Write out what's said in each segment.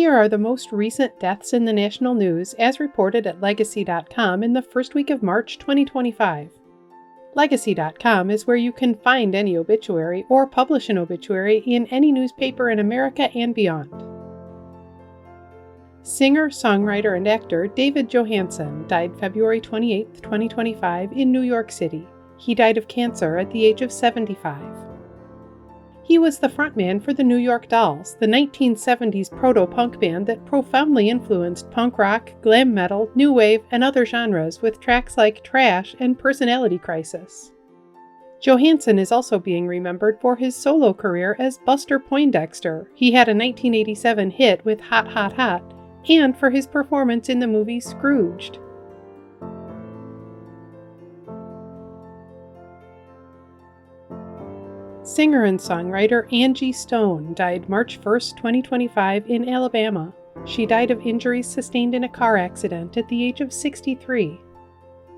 Here are the most recent deaths in the national news as reported at Legacy.com in the first week of March 2025. Legacy.com is where you can find any obituary or publish an obituary in any newspaper in America and beyond. Singer, songwriter, and actor David Johansen died February 28, 2025 in New York City. He died of cancer at the age of 75. He was the frontman for the New York Dolls, the 1970s proto-punk band that profoundly influenced punk rock, glam metal, new wave, and other genres with tracks like Trash and Personality Crisis. Johansen is also being remembered for his solo career as Buster Poindexter. He had a 1987 hit with Hot Hot Hot, and for his performance in the movie Scrooged. Singer and songwriter Angie Stone died March 1, 2025 in Alabama. She died of injuries sustained in a car accident at the age of 63.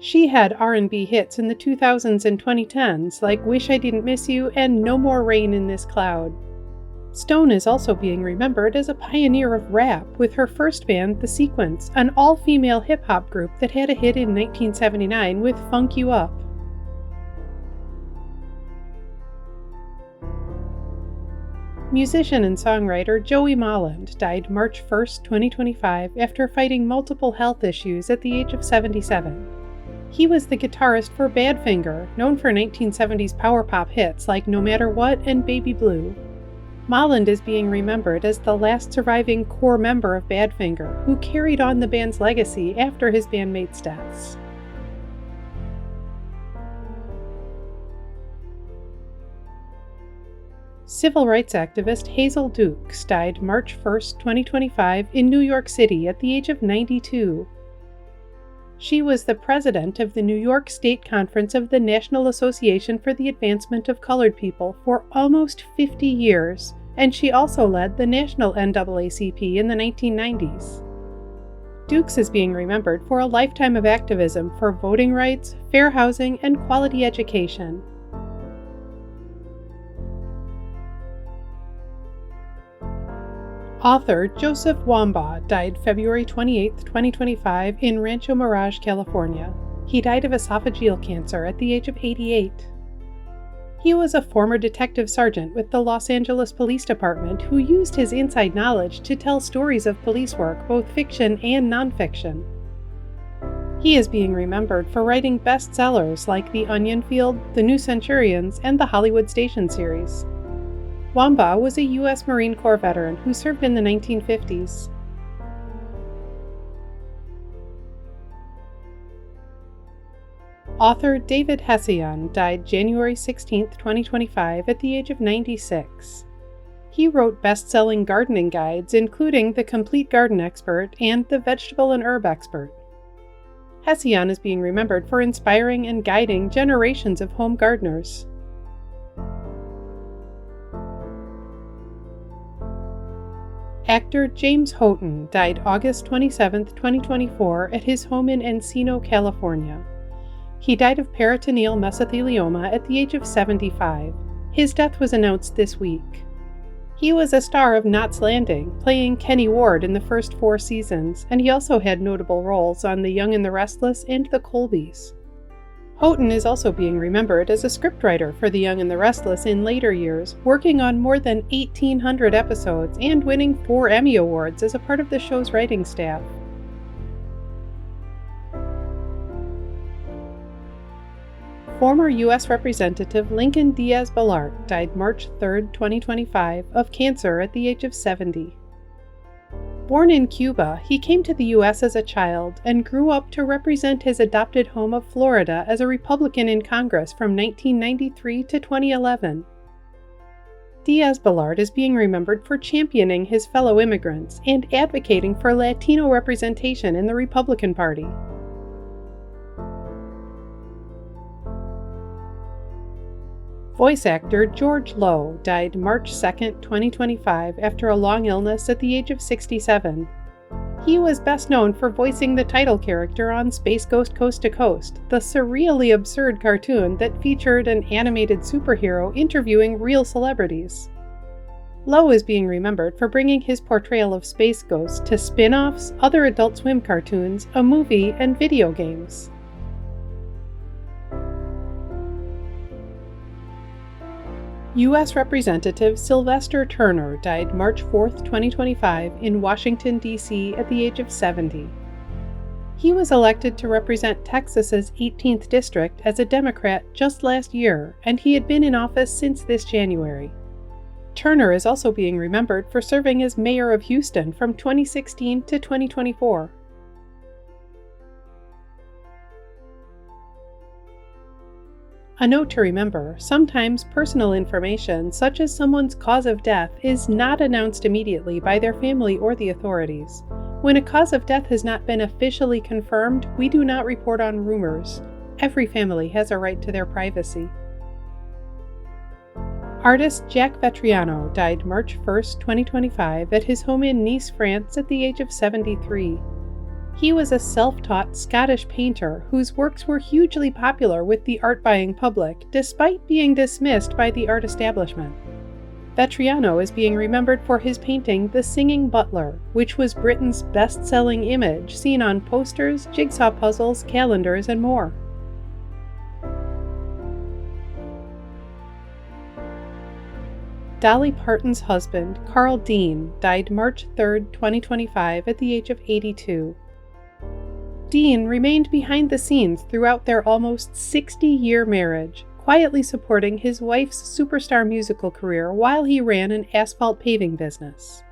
She had R&B hits in the 2000s and 2010s like Wish I Didn't Miss You and No More Rain in This Cloud. Stone is also being remembered as a pioneer of rap with her first band, The Sequence, an all-female hip-hop group that had a hit in 1979 with Funk You Up. Musician and songwriter Joey Molland died March 1, 2025 after fighting multiple health issues at the age of 77. He was the guitarist for Badfinger, known for 1970s power pop hits like No Matter What and Baby Blue. Molland is being remembered as the last surviving core member of Badfinger, who carried on the band's legacy after his bandmates' deaths. Civil rights activist Hazel Dukes died March 1, 2025 in New York City at the age of 92. She was the president of the New York State Conference of the National Association for the Advancement of Colored People for almost 50 years, and she also led the national NAACP in the 1990s. Dukes is being remembered for a lifetime of activism for voting rights, fair housing, and quality education. Author Joseph Wambaugh died February 28, 2025 in Rancho Mirage, California. He died of esophageal cancer at the age of 88. He was a former detective sergeant with the Los Angeles Police Department who used his inside knowledge to tell stories of police work, both fiction and nonfiction. He is being remembered for writing bestsellers like The Onion Field, The New Centurions, and the Hollywood Station series. Wambaugh was a U.S. Marine Corps veteran who served in the 1950s. Author David Hessayon died January 16, 2025 at the age of 96. He wrote best-selling gardening guides including The Complete Garden Expert and The Vegetable and Herb Expert. Hessayon is being remembered for inspiring and guiding generations of home gardeners. Actor James Houghton died August 27, 2024 at his home in Encino, California. He died of peritoneal mesothelioma at the age of 75. His death was announced this week. He was a star of Knots Landing, playing Kenny Ward in the first 4 seasons, and he also had notable roles on The Young and the Restless and The Colbys. Houghton is also being remembered as a scriptwriter for The Young and the Restless in later years, working on more than 1,800 episodes and winning 4 Emmy Awards as a part of the show's writing staff. Former U.S. Representative Lincoln Díaz-Balart died March 3, 2025, of cancer at the age of 70. Born in Cuba, he came to the U.S. as a child and grew up to represent his adopted home of Florida as a Republican in Congress from 1993 to 2011. Díaz-Balart is being remembered for championing his fellow immigrants and advocating for Latino representation in the Republican Party. Voice actor George Lowe died March 2, 2025 after a long illness at the age of 67. He was best known for voicing the title character on Space Ghost Coast to Coast, the surreally absurd cartoon that featured an animated superhero interviewing real celebrities. Lowe is being remembered for bringing his portrayal of Space Ghost to spin-offs, other Adult Swim cartoons, a movie, and video games. U.S. Representative Sylvester Turner died March 4, 2025, in Washington, D.C. at the age of 70. He was elected to represent Texas's 18th District as a Democrat just last year, and he had been in office since this January. Turner is also being remembered for serving as mayor of Houston from 2016 to 2024. A note to remember, sometimes personal information, such as someone's cause of death, is not announced immediately by their family or the authorities. When a cause of death has not been officially confirmed, we do not report on rumors. Every family has a right to their privacy. Artist Jack Vettriano died March 1, 2025, at his home in Nice, France, at the age of 73. He was a self-taught Scottish painter whose works were hugely popular with the art-buying public, despite being dismissed by the art establishment. Vettriano is being remembered for his painting The Singing Butler, which was Britain's best-selling image, seen on posters, jigsaw puzzles, calendars, and more. Dolly Parton's husband, Carl Dean, died March 3, 2025, at the age of 82. Dean remained behind the scenes throughout their almost 60-year marriage, quietly supporting his wife's superstar musical career while he ran an asphalt paving business.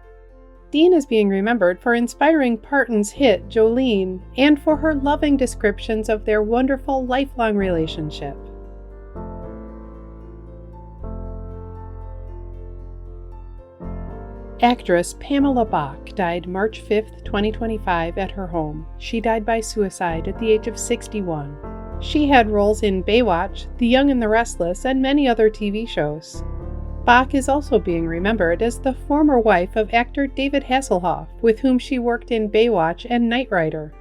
Dean is being remembered for inspiring Parton's hit Jolene and for her loving descriptions of their wonderful lifelong relationship. Actress Pamela Bach died March 5, 2025, at her home. She died by suicide at the age of 61. She had roles in Baywatch, The Young and the Restless, and many other TV shows. Bach is also being remembered as the former wife of actor David Hasselhoff, with whom she worked in Baywatch and Knight Rider.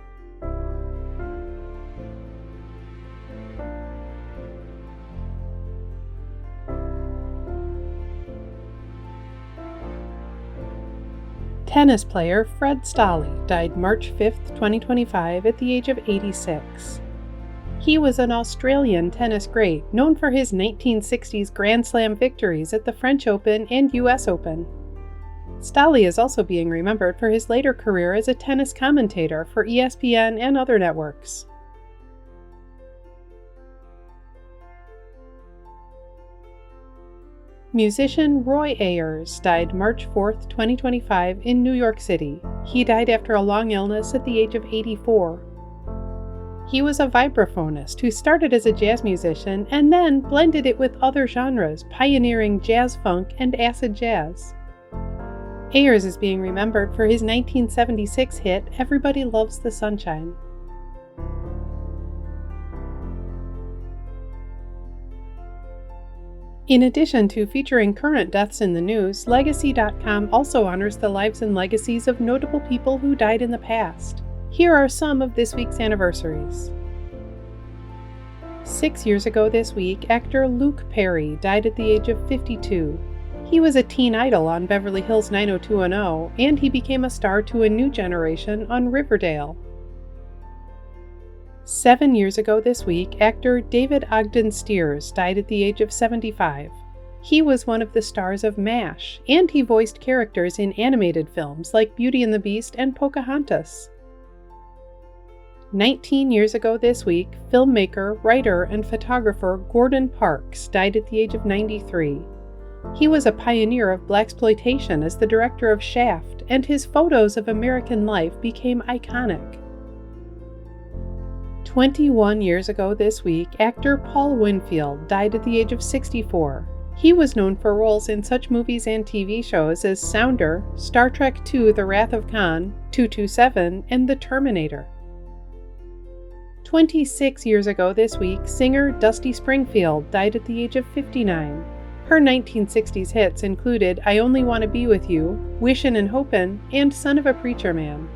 Tennis player Fred Stolle died March 5, 2025, at the age of 86. He was an Australian tennis great, known for his 1960s Grand Slam victories at the French Open and US Open. Stolle is also being remembered for his later career as a tennis commentator for ESPN and other networks. Musician Roy Ayers died March 4, 2025, in New York City. He died after a long illness at the age of 84. He was a vibraphonist who started as a jazz musician and then blended it with other genres, pioneering jazz funk and acid jazz. Ayers is being remembered for his 1976 hit Everybody Loves the Sunshine. In addition to featuring current deaths in the news, Legacy.com also honors the lives and legacies of notable people who died in the past. Here are some of this week's anniversaries. 6 years ago this week, actor Luke Perry died at the age of 52. He was a teen idol on Beverly Hills 90210, and he became a star to a new generation on Riverdale. 7 years ago this week, actor David Ogden Stiers died at the age of 75. He was one of the stars of MASH, and he voiced characters in animated films like Beauty and the Beast and Pocahontas. 19 years ago this week, filmmaker, writer, and photographer Gordon Parks died at the age of 93. He was a pioneer of blaxploitation as the director of Shaft, and his photos of American life became iconic. 21 years ago this week, actor Paul Winfield died at the age of 64. He was known for roles in such movies and TV shows as Sounder, Star Trek II: The Wrath of Khan, 227, and The Terminator. 26 years ago this week, singer Dusty Springfield died at the age of 59. Her 1960s hits included I Only Want to Be With You, Wishin' and Hopin', and Son of a Preacher Man.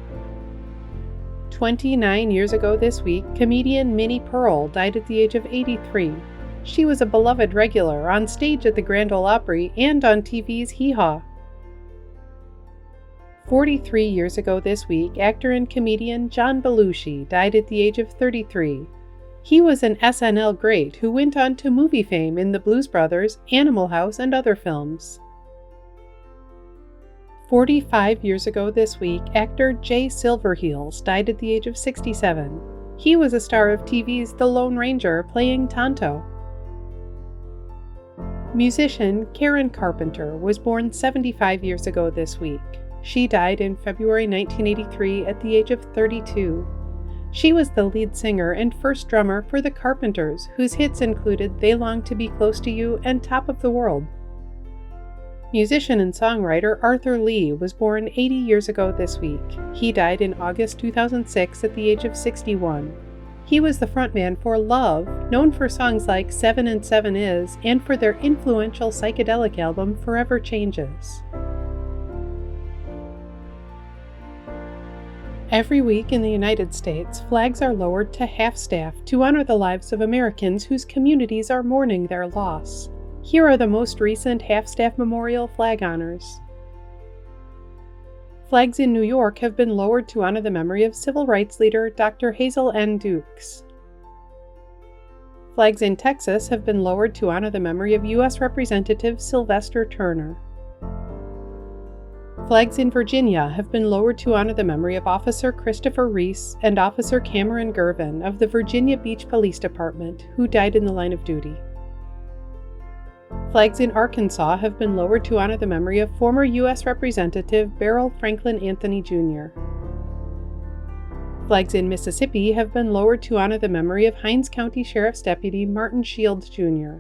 29 years ago this week, comedian Minnie Pearl died at the age of 83. She was a beloved regular on stage at the Grand Ole Opry and on TV's Hee Haw. 43 years ago this week, actor and comedian John Belushi died at the age of 33. He was an SNL great who went on to movie fame in The Blues Brothers, Animal House, and other films. 45 years ago this week, actor Jay Silverheels died at the age of 67. He was a star of TV's The Lone Ranger, playing Tonto. Musician Karen Carpenter was born 75 years ago this week. She died in February 1983 at the age of 32. She was the lead singer and first drummer for the Carpenters, whose hits included They Long to Be Close to You and Top of the World. Musician and songwriter Arthur Lee was born 80 years ago this week. He died in August 2006 at the age of 61. He was the frontman for Love, known for songs like 7 and 7 Is, and for their influential psychedelic album Forever Changes. Every week in the United States, flags are lowered to half-staff to honor the lives of Americans whose communities are mourning their loss. Here are the most recent half-staff memorial flag honors. Flags in New York have been lowered to honor the memory of civil rights leader Dr. Hazel Dukes. Flags in Texas have been lowered to honor the memory of U.S. Representative Sylvester Turner. Flags in Virginia have been lowered to honor the memory of Officer Christopher Reese and Officer Cameron Gervin of the Virginia Beach Police Department, who died in the line of duty. Flags in Arkansas have been lowered to honor the memory of former U.S. Representative Beryl Franklin Anthony Jr. Flags in Mississippi have been lowered to honor the memory of Hinds County Sheriff's Deputy Martin Shields Jr.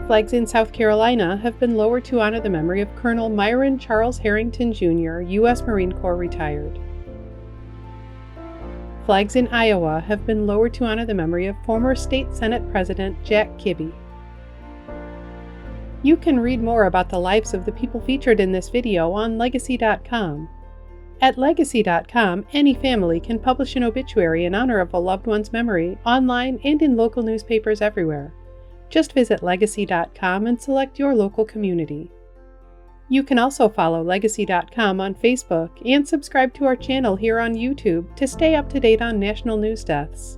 Flags in South Carolina have been lowered to honor the memory of Colonel Myron Charles Harrington Jr., U.S. Marine Corps retired. Flags in Iowa have been lowered to honor the memory of former State Senate President Jack Kibbe. You can read more about the lives of the people featured in this video on Legacy.com. At Legacy.com, any family can publish an obituary in honor of a loved one's memory online and in local newspapers everywhere. Just visit Legacy.com and select your local community. You can also follow Legacy.com on Facebook and subscribe to our channel here on YouTube to stay up to date on national news deaths.